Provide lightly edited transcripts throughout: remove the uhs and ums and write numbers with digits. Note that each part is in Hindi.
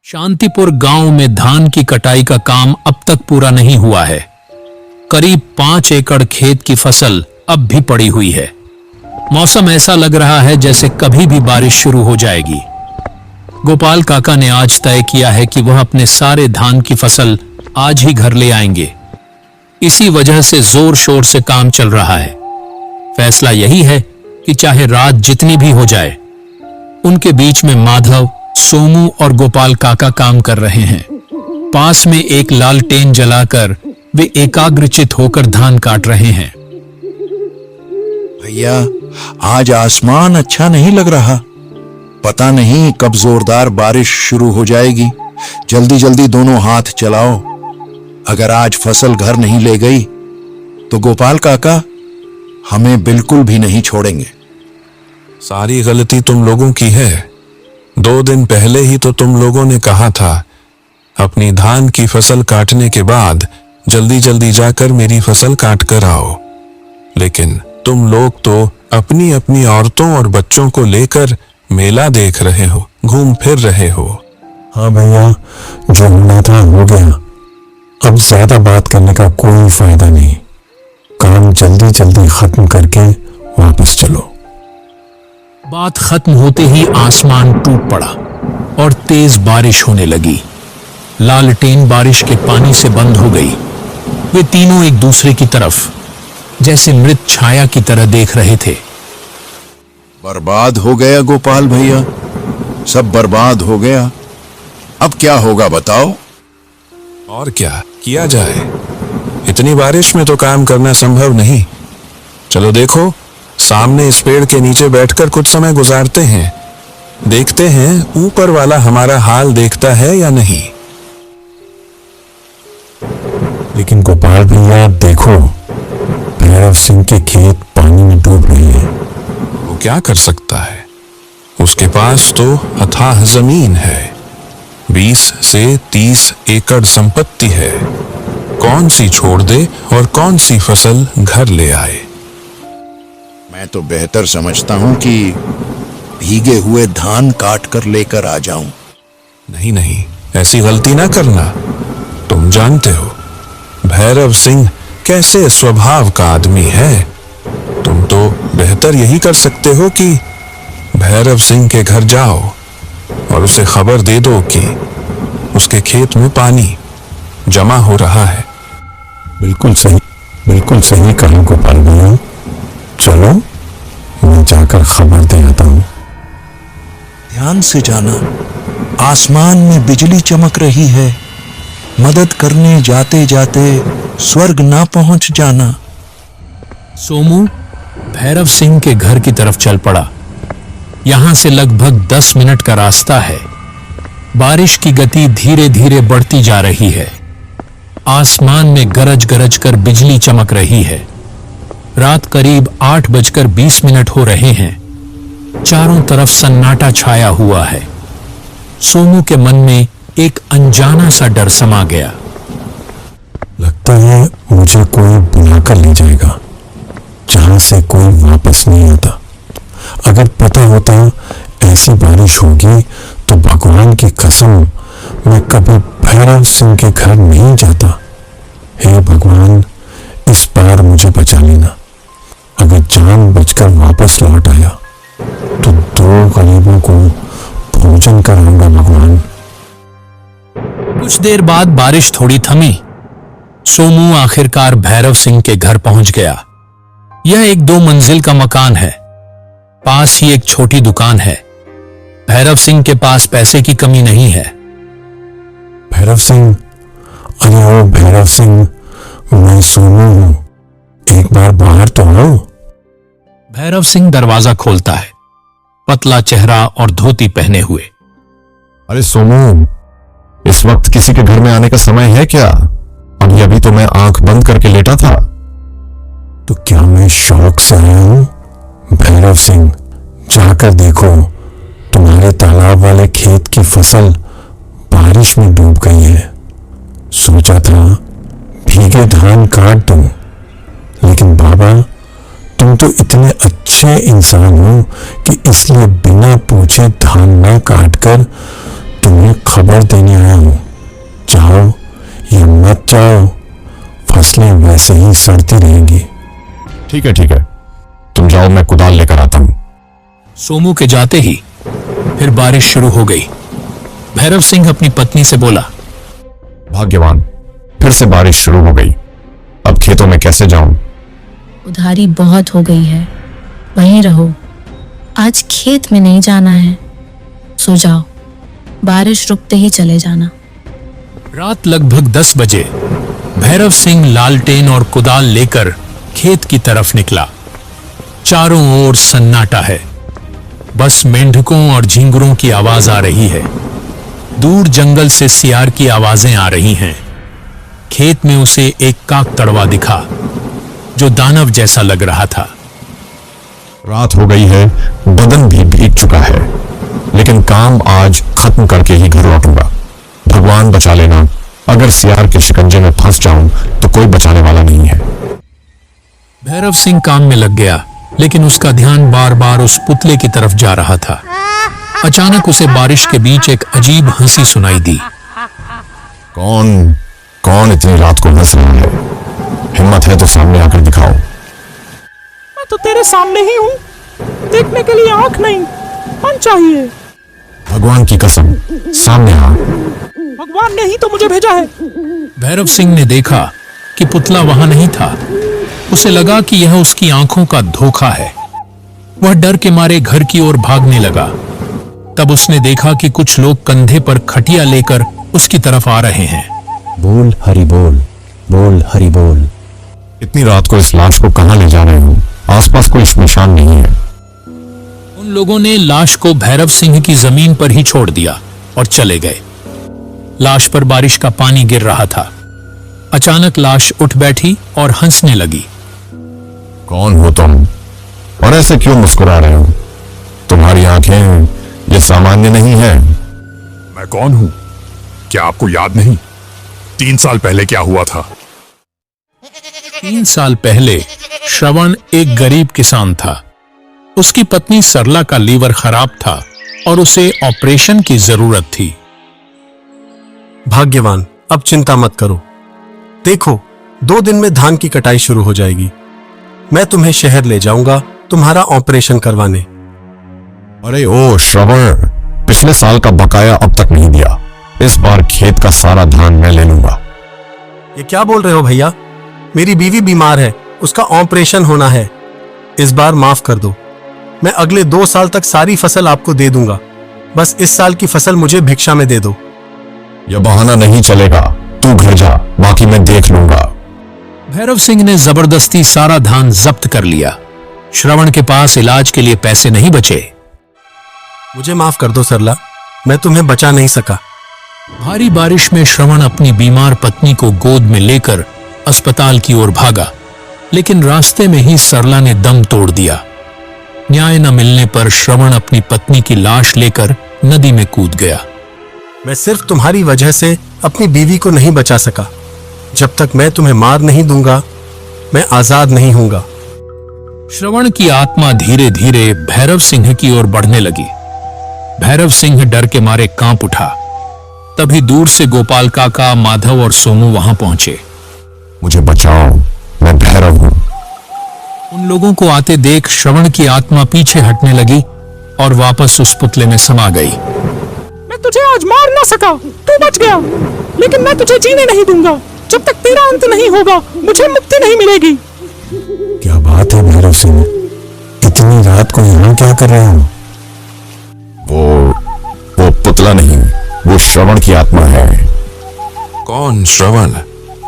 शांतिपुर गांव में धान की कटाई का काम अब तक पूरा नहीं हुआ है। करीब 5 एकड़ खेत की फसल अब भी पड़ी हुई है। मौसम ऐसा लग रहा है जैसे कभी भी बारिश शुरू हो जाएगी। गोपाल काका ने आज तय किया है कि वह अपने सारे धान की फसल आज ही घर ले आएंगे। इसी वजह से जोर शोर से काम चल रहा है। फैसला यही है कि चाहे रात जितनी भी हो जाए, उनके बीच में माधव, सोमू और गोपाल काका काम कर रहे हैं। पास में एक लालटेन जलाकर वे एकाग्रचित होकर धान काट रहे हैं। भैया, आज आसमान अच्छा नहीं लग रहा। पता नहीं कब जोरदार बारिश शुरू हो जाएगी। जल्दी जल्दी दोनों हाथ चलाओ। अगर आज फसल घर नहीं ले गई तो गोपाल काका हमें बिल्कुल भी नहीं छोड़ेंगे। सारी गलती तुम लोगों की है। 2 दिन पहले ही तो तुम लोगों ने कहा था अपनी धान की फसल काटने के बाद जल्दी जल्दी जाकर मेरी फसल काट कर आओ। लेकिन तुम लोग तो अपनी अपनी औरतों और बच्चों को लेकर मेला देख रहे हो, घूम फिर रहे हो। हाँ भैया, जो होना था हो गया। अब ज्यादा बात करने का कोई फायदा नहीं। काम जल्दी जल्दी खत्म करके वापस चलो। बात खत्म होते ही आसमान टूट पड़ा और तेज बारिश होने लगी। लालटेन बारिश के पानी से बंद हो गई। वे तीनों एक दूसरे की तरफ जैसे मृत छाया की तरह देख रहे थे। बर्बाद हो गया गोपाल भैया, सब बर्बाद हो गया। अब क्या होगा बताओ? और क्या किया जाए? इतनी बारिश में तो काम करना संभव नहीं। चलो देखो, सामने इस पेड़ के नीचे बैठकर कुछ समय गुजारते हैं। देखते हैं ऊपर वाला हमारा हाल देखता है या नहीं। लेकिन गोपाल भैया देखो, भैरव सिंह के खेत पानी में डूब रहे हैं। वो क्या कर सकता है? उसके पास तो अथाह जमीन है। 20 से 30 एकड़ संपत्ति है। कौन सी छोड़ दे और कौन सी फसल घर ले आए? मैं तो बेहतर समझता हूं कि भीगे हुए धान काट कर लेकर आ जाऊं। नहीं नहीं, ऐसी गलती ना करना। तुम जानते हो भैरव सिंह कैसे स्वभाव का आदमी है। तुम तो बेहतर यही कर सकते हो कि भैरव सिंह के घर जाओ और उसे खबर दे दो कि उसके खेत में पानी जमा हो रहा है। बिल्कुल सही कहा गोपाल भैया। चलो, मैं जाकर खबर दे आता हूं। ध्यान से जाना, आसमान में बिजली चमक रही है। मदद करने जाते जाते स्वर्ग ना पहुंच जाना। सोमू भैरव सिंह के घर की तरफ चल पड़ा। यहां से लगभग 10 मिनट का रास्ता है। बारिश की गति धीरे धीरे बढ़ती जा रही है। आसमान में गरज गरज कर बिजली चमक रही है। रात करीब 8:20 हो रहे हैं। चारों तरफ सन्नाटा छाया हुआ है। सोमू के मन में एक अनजाना सा डर समा गया। लगता है मुझे कोई बुलाकर ले जाएगा, जहां से कोई वापस नहीं आता। अगर पता होता ऐसी बारिश होगी तो भगवान की कसम मैं कभी भैरव सिंह के घर नहीं जाता। हे भगवान, इस बार मुझे बचा लेना। अगर जान बचकर वापस लौट आया तो 2 गरीबों को भोजन कराऊंगा भगवान। कुछ देर बाद बारिश थोड़ी थमी। सोमू आखिरकार भैरव सिंह के घर पहुंच गया। यह एक 2 मंजिल का मकान है। पास ही एक छोटी दुकान है। भैरव सिंह के पास पैसे की कमी नहीं है। भैरव सिंह, अरे ओ भैरव सिंह, मैं सोमू हूं। एक बार बाहर तो आओ। भैरव सिंह दरवाजा खोलता है, पतला चेहरा और धोती पहने हुए। अरे सोमू, इस वक्त किसी के घर में आने का समय है क्या? अभी तो मैं आंख बंद करके लेटा था। तो क्या मैं शौक से आया हूं? भैरव सिंह, जाकर देखो, तुम्हारे तालाब वाले खेत की फसल बारिश में डूब गई है। सोचा था भीगे धान काट दूं, लेकिन बाबा, तुम तो इतने अच्छे इंसान हो कि इसलिए बिना पूछे धान न काट कर तुम्हें खबर देने आया हूं, जाओ या मत जाओ, फसलें वैसे ही सड़ती रहेंगी। ठीक है, तुम जाओ, मैं कुदाल लेकर आता हूं। सोमू के जाते ही फिर बारिश शुरू हो गई। भैरव सिंह अपनी पत्नी से बोला, भाग्यवान, फिर से बारिश शुरू हो गई। अब खेतों में कैसे जाऊं? उधारी बहुत हो गई है, वहीं रहो। आज खेत में नहीं जाना है, सो जाओ, बारिश रुकते ही चले जाना। रात लगभग 10 बजे भैरव सिंह लालटेन और कुदाल लेकर खेत की तरफ निकला। चारों ओर सन्नाटा है, बस मेंढकों और झिंगुरों की आवाज आ रही है। दूर जंगल से सियार की आवाजें आ रही हैं। खेत में उसे एक काक तड़वा दिखा जो दानव जैसा लग रहा था। रात हो गई है, बदन भी भीग चुका है, लेकिन काम आज खत्म करके ही घर लौटूंगा। भगवान बचा लेना, अगर सियार के शिकंजे में फंस जाऊं तो कोई बचाने वाला नहीं है। भैरव सिंह काम में लग गया, लेकिन उसका ध्यान बार बार उस पुतले की तरफ जा रहा था। अचानक उसे बारिश के बीच एक अजीब हंसी सुनाई दी। कौन इतनी रात को हंस रहा है? हिम्मत है तो सामने आकर दिखाओ। मैं तो तेरे सामने ही हूँ, देखने के लिए आंख नहीं, मन चाहिए। भगवान की कसम, सामने आ। भगवान ने ही तो मुझे भेजा है। भैरव सिंह ने देखा कि पुतला वहां नहीं था। उसे लगा कि यह उसकी आंखों का धोखा है। वह डर के मारे घर की ओर भागने लगा। तब उसने देखा कि कुछ लोग कंधे पर खटिया लेकर उसकी तरफ आ रहे हैं। बोल हरि बोल, बोल हरि बोल। इतनी रात को इस लाश को कहां ले जा रहे हो? आसपास कोई निशान नहीं है। उन लोगों ने लाश को भैरव सिंह की जमीन पर ही छोड़ दिया और चले गए। लाश पर बारिश का पानी गिर रहा था। अचानक लाश उठ बैठी और हंसने लगी। कौन हो तुम और ऐसे क्यों मुस्कुरा रहे हो? तुम्हारी आंखें ये सामान्य नहीं है। मैं कौन हूं? क्या आपको याद नहीं 3 साल पहले क्या हुआ था? 3 साल पहले श्रवण एक गरीब किसान था। उसकी पत्नी सरला का लीवर खराब था और उसे ऑपरेशन की जरूरत थी। भाग्यवान, अब चिंता मत करो। देखो, 2 दिन में धान की कटाई शुरू हो जाएगी। मैं तुम्हें शहर ले जाऊंगा तुम्हारा ऑपरेशन करवाने। अरे ओ श्रवण, पिछले साल का बकाया अब तक नहीं दिया। इस बार खेत का सारा धान मैं ले लूंगा। ये क्या बोल रहे हो भैया? मेरी बीवी बीमार है, उसका ऑपरेशन होना है। इस बार माफ कर दो। मैं अगले 2 साल तक सारी फसल आपको दे दूंगा। बस इस साल की फसल मुझे भिक्षा में दे दो। यह बहाना नहीं चलेगा। तू घर जा, बाकी मैं देख लूंगा। भैरव सिंह ने जबरदस्ती सारा धान जब्त कर लिया। श्रवण के पास इलाज के लिए पैसे नहीं बचे। मुझे माफ कर दो सरला, मैं तुम्हें बचा नहीं सका। भारी बारिश में श्रवण अपनी बीमार पत्नी को गोद में लेकर अस्पताल की ओर भागा, लेकिन रास्ते में ही सरला ने दम तोड़ दिया। न्याय न मिलने पर श्रवण अपनी पत्नी की लाश लेकर नदी में कूद गया। मैं सिर्फ तुम्हारी वजह से अपनी बीवी को नहीं बचा सका। जब तक मैं तुम्हें मार नहीं दूंगा, मैं आजाद नहीं होऊंगा। श्रवण की आत्मा धीरे धीरे भैरव सिंह की ओर बढ़ने लगी। भैरव सिंह डर के मारे कांप उठा। तभी दूर से गोपाल काका, माधव और सोमू वहां पहुंचे। मुझे बचाओ, मैं भैरव हूं। उन लोगों को आते देख श्रवण की आत्मा पीछे हटने लगी और वापस उस पुतले में समा गई। मैं तुझे आज मार ना सका, तू बच गया, लेकिन मैं तुझे जीने नहीं दूंगा। जब तक तेरा अंत नहीं होगा, मुझे मुक्ति नहीं मिलेगी। क्या बात है भैरव सिंह, इतनी रात को यहाँ क्या कर रहे हो? वो पुतला नहीं, वो श्रवण की आत्मा है। कौन श्रवण?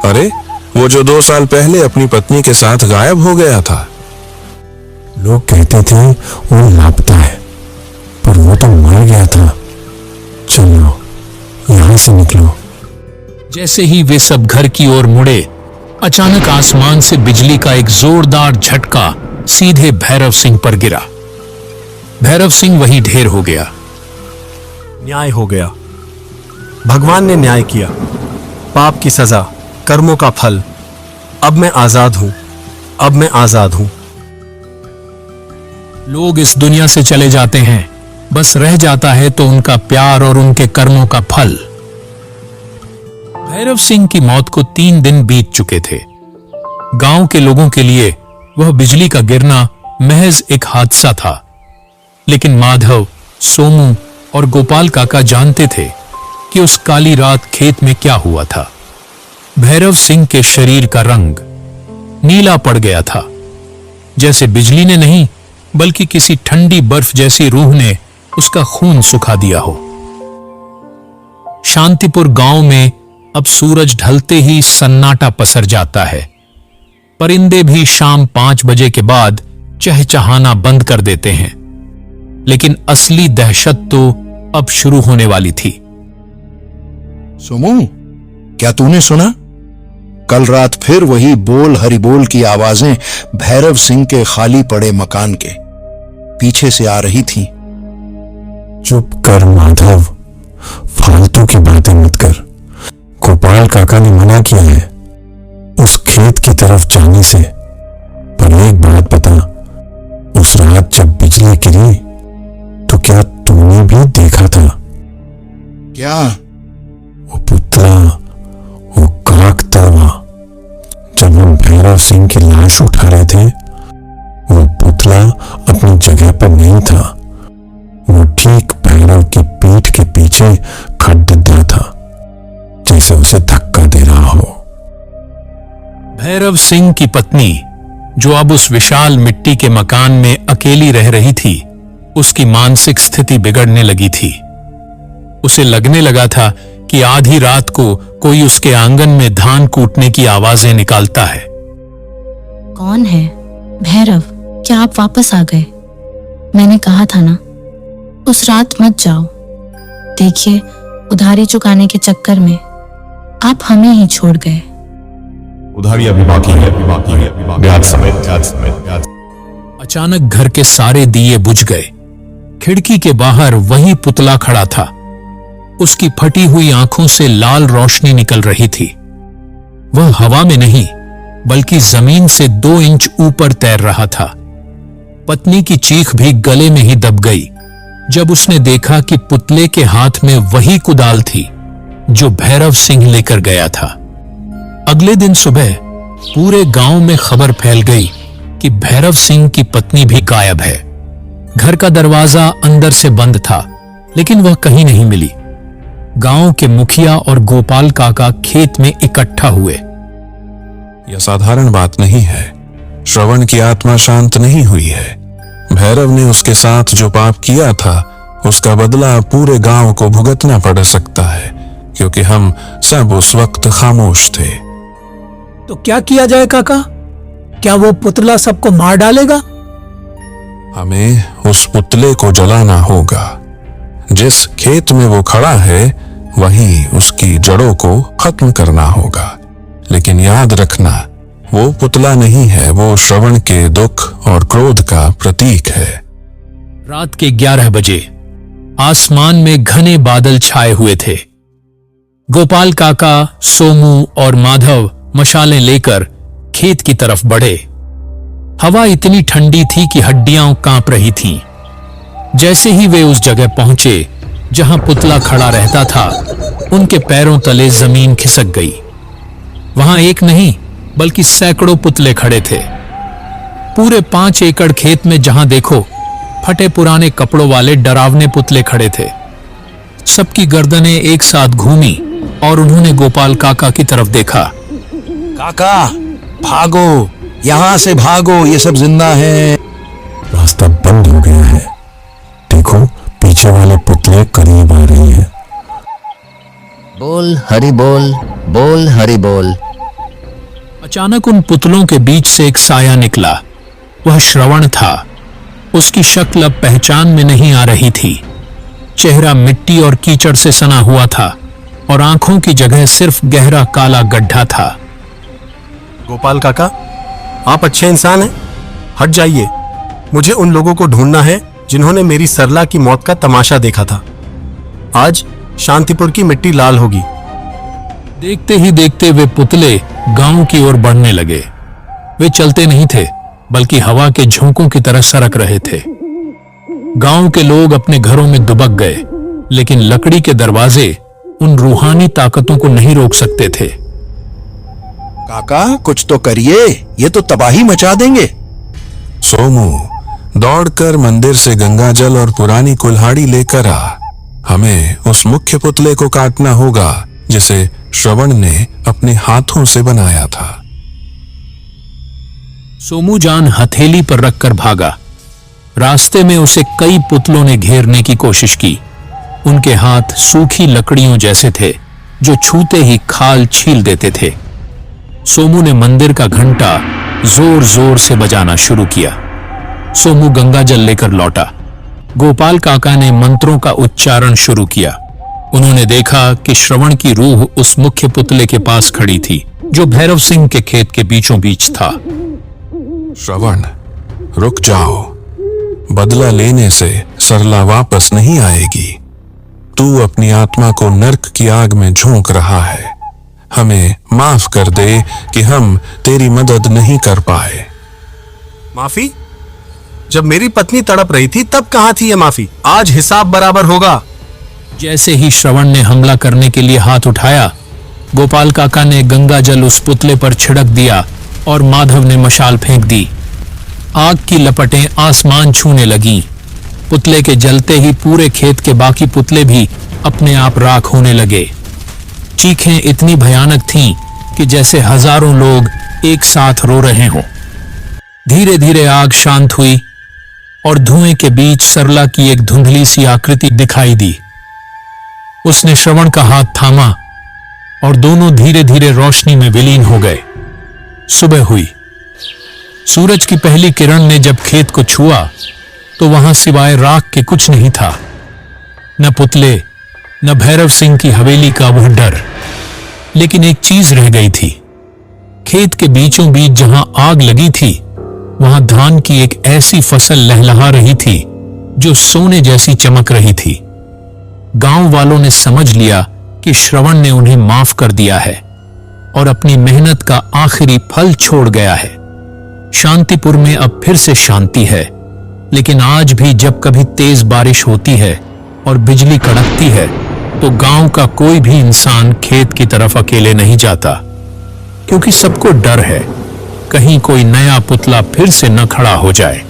अरे वो जो 2 साल पहले अपनी पत्नी के साथ गायब हो गया था। लोग कहते थे वो लापता है, पर वो तो मर गया था। चलो यहां से निकलो। जैसे ही वे सब घर की ओर मुड़े, अचानक आसमान से बिजली का एक जोरदार झटका सीधे भैरव सिंह पर गिरा। भैरव सिंह वहीं ढेर हो गया। न्याय हो गया। भगवान ने न्याय किया। पाप की सजा, कर्मों का फल। अब मैं आजाद हूं, अब मैं आजाद हूं। लोग इस दुनिया से चले जाते हैं, बस रह जाता है तो उनका प्यार और उनके कर्मों का फल। भैरव सिंह की मौत को 3 दिन बीत चुके थे। गांव के लोगों के लिए वह बिजली का गिरना महज एक हादसा था, लेकिन माधव, सोमू और गोपाल काका जानते थे कि उस काली रात खेत में क्या हुआ था। भैरव सिंह के शरीर का रंग नीला पड़ गया था, जैसे बिजली ने नहीं बल्कि किसी ठंडी बर्फ जैसी रूह ने उसका खून सुखा दिया हो। शांतिपुर गांव में अब सूरज ढलते ही सन्नाटा पसर जाता है। परिंदे भी शाम 5 बजे के बाद चहचहाना बंद कर देते हैं, लेकिन असली दहशत तो अब शुरू होने वाली थी। सुमू, क्या तूने सुना? कल रात फिर वही बोल हरि बोल की आवाजें भैरव सिंह के खाली पड़े मकान के पीछे से आ रही थीं। चुप कर माधव, फालतू की बातें मत कर। गोपाल काका ने मना किया है उस खेत की तरफ जाने से। पर एक बात बता, उस रात जब बिजली गिरी तो क्या तूने भी देखा था? क्या? वो पुतला, वो काक तरवा। जब हम भैरव सिंह की लाश उठा रहे थे, वो पुतला अपनी जगह पर नहीं था। वो ठीक भैरव की पीठ के पीछे खड़ा था, जैसे उसे धक्का दे रहा हो। भैरव सिंह की पत्नी, जो अब उस विशाल मिट्टी के मकान में अकेली रह रही थी, उसकी मानसिक स्थिति बिगड़ने लगी थी। उसे लगने लगा था कि आधी रात को कोई उसके आंगन में धान कूटने की आवाजें निकालता है। कौन है? भैरव, क्या आप वापस आ गए? मैंने कहा था ना, उस रात मत जाओ। देखिए, उधारी चुकाने के चक्कर में आप हमें ही छोड़ गए। उधारी अभी बाकी है, ब्याज समेत। अचानक घर के सारे दिए बुझ गए। खिड़की के बाहर वही पुतला खड़ा था। उसकी फटी हुई आंखों से लाल रोशनी निकल रही थी। वह हवा में नहीं बल्कि जमीन से 2 इंच ऊपर तैर रहा था। पत्नी की चीख भी गले में ही दब गई जब उसने देखा कि पुतले के हाथ में वही कुदाल थी जो भैरव सिंह लेकर गया था। अगले दिन सुबह पूरे गांव में खबर फैल गई कि भैरव सिंह की पत्नी भी गायब है। घर का दरवाजा अंदर से बंद था, लेकिन वह कहीं नहीं मिली। गांव के मुखिया और गोपाल काका खेत में इकट्ठा हुए। यह साधारण बात नहीं है। श्रवण की आत्मा शांत नहीं हुई है। भैरव ने उसके साथ जो पाप किया था, उसका बदला पूरे गांव को भुगतना पड़ सकता है, क्योंकि हम सब उस वक्त खामोश थे। तो क्या किया जाए काका? क्या वो पुतला सबको मार डालेगा? हमें उस पुतले को जलाना होगा। जिस खेत में वो खड़ा है, वहीं उसकी जड़ों को खत्म करना होगा। लेकिन याद रखना, वो पुतला नहीं है, वो श्रवण के दुख और क्रोध का प्रतीक है। रात के 11 बजे आसमान में घने बादल छाए हुए थे। गोपाल काका, सोमू और माधव मशालें लेकर खेत की तरफ बढ़े। हवा इतनी ठंडी थी कि हड्डियां कांप रही थीं। जैसे ही वे उस जगह पहुंचे जहां पुतला खड़ा रहता था, उनके पैरों तले जमीन खिसक गई। वहां एक नहीं बल्कि सैकड़ों पुतले खड़े थे। पूरे 5 एकड़ खेत में जहां देखो, फटे पुराने कपड़ों वाले डरावने पुतले खड़े थे। सबकी गर्दनें एक साथ घूमी और उन्होंने गोपाल काका की तरफ देखा। काका, भागो, यहां से भागो, ये सब जिंदा है। रास्ता बंद हो गया है। देखो, पीछे वाले पुतले करीब आ रहे हैं। बोल हरि बोल, बोल हरि बोल। अचानक उन पुतलों के बीच से एक साया निकला। वह श्रवण था। उसकी शक्ल अब पहचान में नहीं आ रही थी। चेहरा मिट्टी और कीचड़ से सना हुआ था और आंखों की जगह सिर्फ गहरा काला गड्ढा था। गोपाल काका, आप अच्छे इंसान हैं। हट जाइए। मुझे उन लोगों को ढूंढना है जिन्होंने मेरी सरला की मौत का तमाशा देखा था। आज शांतिपुर की मिट्टी लाल होगी। देखते ही देखते वे पुतले गांव की ओर बढ़ने लगे। वे चलते नहीं थे बल्कि हवा के झोंकों की तरह सरक रहे थे। गांव के लोग अपने घरों में दुबक गए, लेकिन लकड़ी के दरवाजे उन रूहानी ताकतों को नहीं रोक सकते थे। काका कुछ तो करिए, ये तो तबाही मचा देंगे। सोमू, दौड़कर मंदिर से गंगा जल और पुरानी कुल्हाड़ी लेकर आ। हमें उस मुख्य पुतले को काटना होगा जिसे श्रवण ने अपने हाथों से बनाया था। सोमू जान हथेली पर रखकर भागा। रास्ते में उसे कई पुतलों ने घेरने की कोशिश की। उनके हाथ सूखी लकड़ियों जैसे थे जो छूते ही खाल छील देते थे। सोमू ने मंदिर का घंटा जोर जोर से बजाना शुरू किया। सोमू गंगा जल लेकर लौटा। गोपाल काका ने मंत्रों का उच्चारण शुरू किया। उन्होंने देखा कि श्रवण की रूह उस मुख्य पुतले के पास खड़ी थी जो भैरव सिंह के खेत के बीचों बीच था। श्रवण, रुक जाओ। बदला लेने से सरला वापस नहीं आएगी। तू अपनी आत्मा को नर्क की आग में झोंक रहा है। हमें माफ कर दे कि हम तेरी मदद नहीं कर पाए। माफी? जब मेरी पत्नी तड़प रही थी तब कहां थी ये माफी? आज हिसाब बराबर होगा। जैसे ही श्रवण ने हमला करने के लिए हाथ उठाया, गोपाल काका ने गंगा जल उस पुतले पर छिड़क दिया और माधव ने मशाल फेंक दी। आग की लपटें आसमान छूने लगीं। पुतले के जलते ही पूरे खेत के बाकी पुतले भी अपने आप राख होने लगे। चीखें इतनी भयानक थीं कि जैसे हजारों लोग एक साथ रो रहे हों। धीरे धीरे आग शांत हुई और धुएं के बीच सरला की एक धुंधली सी आकृति दिखाई दी। उसने श्रवण का हाथ थामा और दोनों धीरे धीरे रोशनी में विलीन हो गए। सुबह हुई। सूरज की पहली किरण ने जब खेत को छुआ तो वहां सिवाय राख के कुछ नहीं था। न पुतले, न भैरव सिंह की हवेली का वह डर। लेकिन एक चीज रह गई थी। खेत के बीचों बीच जहां आग लगी थी, वहां धान की एक ऐसी फसल लहलहा रही थी जो सोने जैसी चमक रही थी। गांव वालों ने समझ लिया कि श्रवण ने उन्हें माफ कर दिया है और अपनी मेहनत का आखिरी फल छोड़ गया है। शांतिपुर में अब फिर से शांति है, लेकिन आज भी जब कभी तेज बारिश होती है और बिजली कड़कती है तो गांव का कोई भी इंसान खेत की तरफ अकेले नहीं जाता, क्योंकि सबको डर है कहीं कोई नया पुतला फिर से न खड़ा हो जाए।